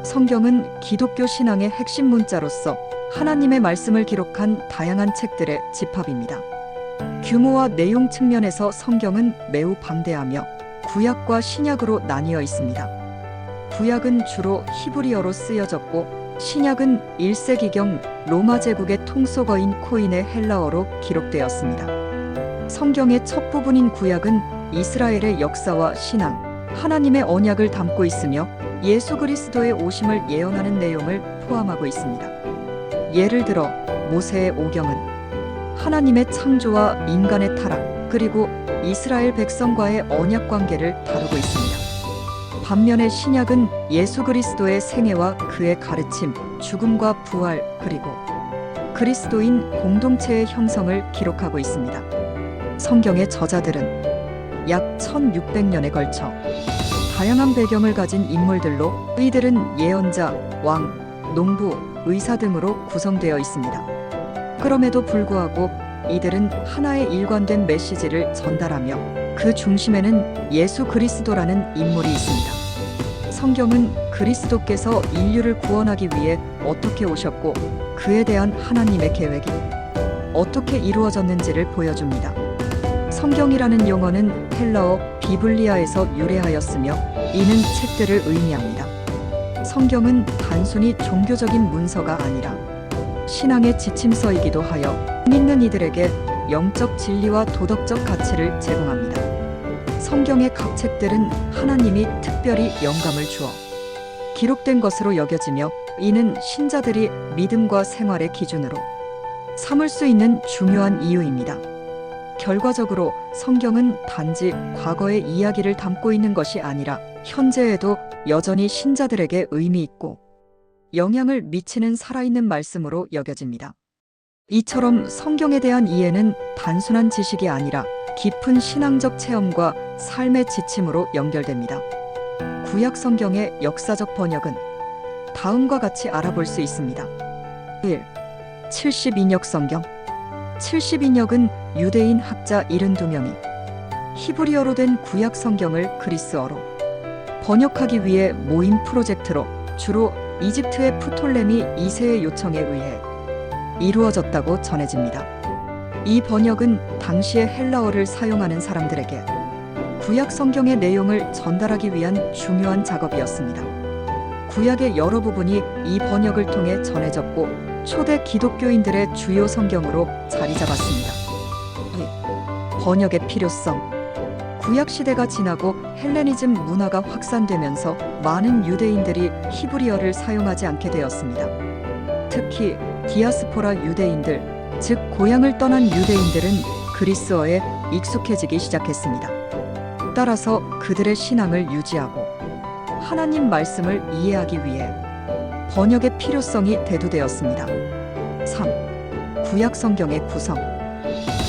성경은 기독교 신앙의 핵심 문자로서 하나님의 말씀을 기록한 다양한 책들의 집합입니다. 규모와 내용 측면에서 성경은 매우 방대하며 구약과 신약으로 나뉘어 있습니다. 구약은 주로 히브리어로 쓰여졌고 신약은 1세기경 로마 제국의 통속어인 코인의 헬라어로 기록되었습니다. 성경의 첫 부분인 구약은 이스라엘의 역사와 신앙, 하나님의 언약을 담고 있으며 예수 그리스도의 오심을 예언하는 내용을 포함하고 있습니다. 예를 들어 모세의 오경은 하나님의 창조와 인간의 타락, 그리고 이스라엘 백성과의 언약 관계를 다루고 있습니다. 반면에 신약은 예수 그리스도의 생애와 그의 가르침, 죽음과 부활, 그리고 그리스도인 공동체의 형성을 기록하고 있습니다. 성경의 저자들은 약 1600년에 걸쳐 다양한 배경을 가진 인물들로 이들은 예언자, 왕, 농부, 의사 등으로 구성되어 있습니다. 그럼에도 불구하고 이들은 하나의 일관된 메시지를 전달하며 그 중심에는 예수 그리스도라는 인물이 있습니다. 성경은 그리스도께서 인류를 구원하기 위해 어떻게 오셨고 그에 대한 하나님의 계획이 어떻게 이루어졌는지를 보여줍니다. 성경이라는 용어는 헬라어 비블리아에서 유래하였으며 이는 책들을 의미합니다. 성경은 단순히 종교적인 문서가 아니라 신앙의 지침서이기도 하여 믿는 이들에게 영적 진리와 도덕적 가치를 제공합니다. 성경의 각 책들은 하나님이 특별히 영감을 주어 기록된 것으로 여겨지며 이는 신자들이 믿음과 생활의 기준으로 삼을 수 있는 중요한 이유입니다. 결과적으로 성경은 단지 과거의 이야기를 담고 있는 것이 아니라 현재에도 여전히 신자들에게 의미 있고 영향을 미치는 살아있는 말씀으로 여겨집니다. 이처럼 성경에 대한 이해는 단순한 지식이 아니라 깊은 신앙적 체험과 삶의 지침으로 연결됩니다. 구약 성경의 역사적 번역은 다음과 같이 알아볼 수 있습니다. 1. 72역 성경. 72역은 유대인 학자 72명이 히브리어로 된 구약 성경을 그리스어로 번역하기 위해 모인 프로젝트로 주로 이집트의 프톨레미 2세의 요청에 의해 이루어졌다고 전해집니다. 이 번역은 당시의 헬라어를 사용하는 사람들에게 구약 성경의 내용을 전달하기 위한 중요한 작업이었습니다. 구약의 여러 부분이 이 번역을 통해 전해졌고 초대 기독교인들의 주요 성경으로 자리 잡았습니다. 번역의 필요성. 구약 시대가 지나고 헬레니즘 문화가 확산되면서 많은 유대인들이 히브리어를 사용하지 않게 되었습니다. 특히 디아스포라 유대인들, 즉 고향을 떠난 유대인들은 그리스어에 익숙해지기 시작했습니다. 따라서 그들의 신앙을 유지하고 하나님 말씀을 이해하기 위해 번역의 필요성이 대두되었습니다. 3. 구약 성경의 구성.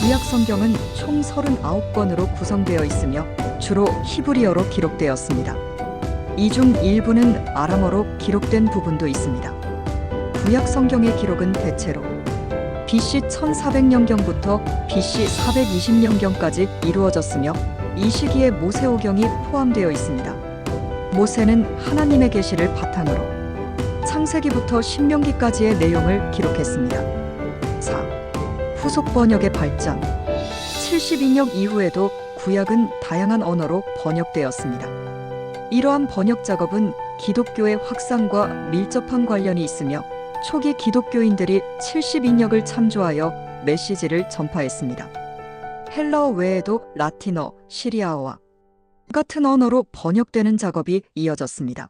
구약 성경은 총 39권으로 구성되어 있으며 주로 히브리어로 기록되었습니다. 이 중 일부는 아람어로 기록된 부분도 있습니다. 구약 성경의 기록은 대체로 BC 1400년경부터 BC 420년경까지 이루어졌으며 이 시기에 모세오경이 포함되어 있습니다. 모세는 하나님의 계시를 바탕으로 창세기부터 신명기까지의 내용을 기록했습니다. 4. 후속 번역의 발전. 72역 이후에도 구약은 다양한 언어로 번역되었습니다. 이러한 번역 작업은 기독교의 확산과 밀접한 관련이 있으며 초기 기독교인들이 72역을 참조하여 메시지를 전파했습니다. 헬라어 외에도 라틴어, 시리아어와 같은 언어로 번역되는 작업이 이어졌습니다.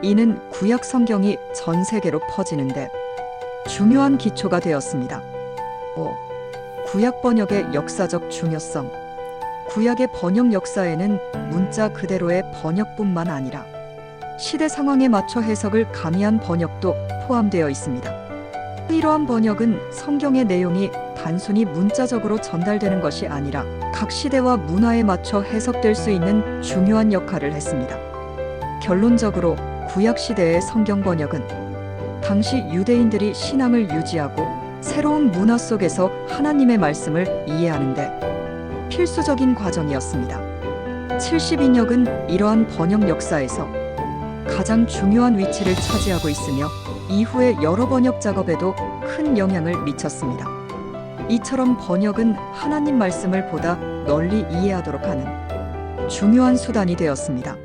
이는 구약 성경이 전 세계로 퍼지는데 중요한 기초가 되었습니다. 5. 구약 번역의 역사적 중요성. 구약의 번역 역사에는 문자 그대로의 번역뿐만 아니라 시대 상황에 맞춰 해석을 가미한 번역도 포함되어 있습니다. 이러한 번역은 성경의 내용이 단순히 문자적으로 전달되는 것이 아니라 각 시대와 문화에 맞춰 해석될 수 있는 중요한 역할을 했습니다. 결론적으로 구약 시대의 성경 번역은 당시 유대인들이 신앙을 유지하고 새로운 문화 속에서 하나님의 말씀을 이해하는 데 필수적인 과정이었습니다. 72역은 이러한 번역 역사에서 가장 중요한 위치를 차지하고 있으며 이후의 여러 번역 작업에도 큰 영향을 미쳤습니다. 이처럼 번역은 하나님 말씀을 보다 널리 이해하도록 하는 중요한 수단이 되었습니다.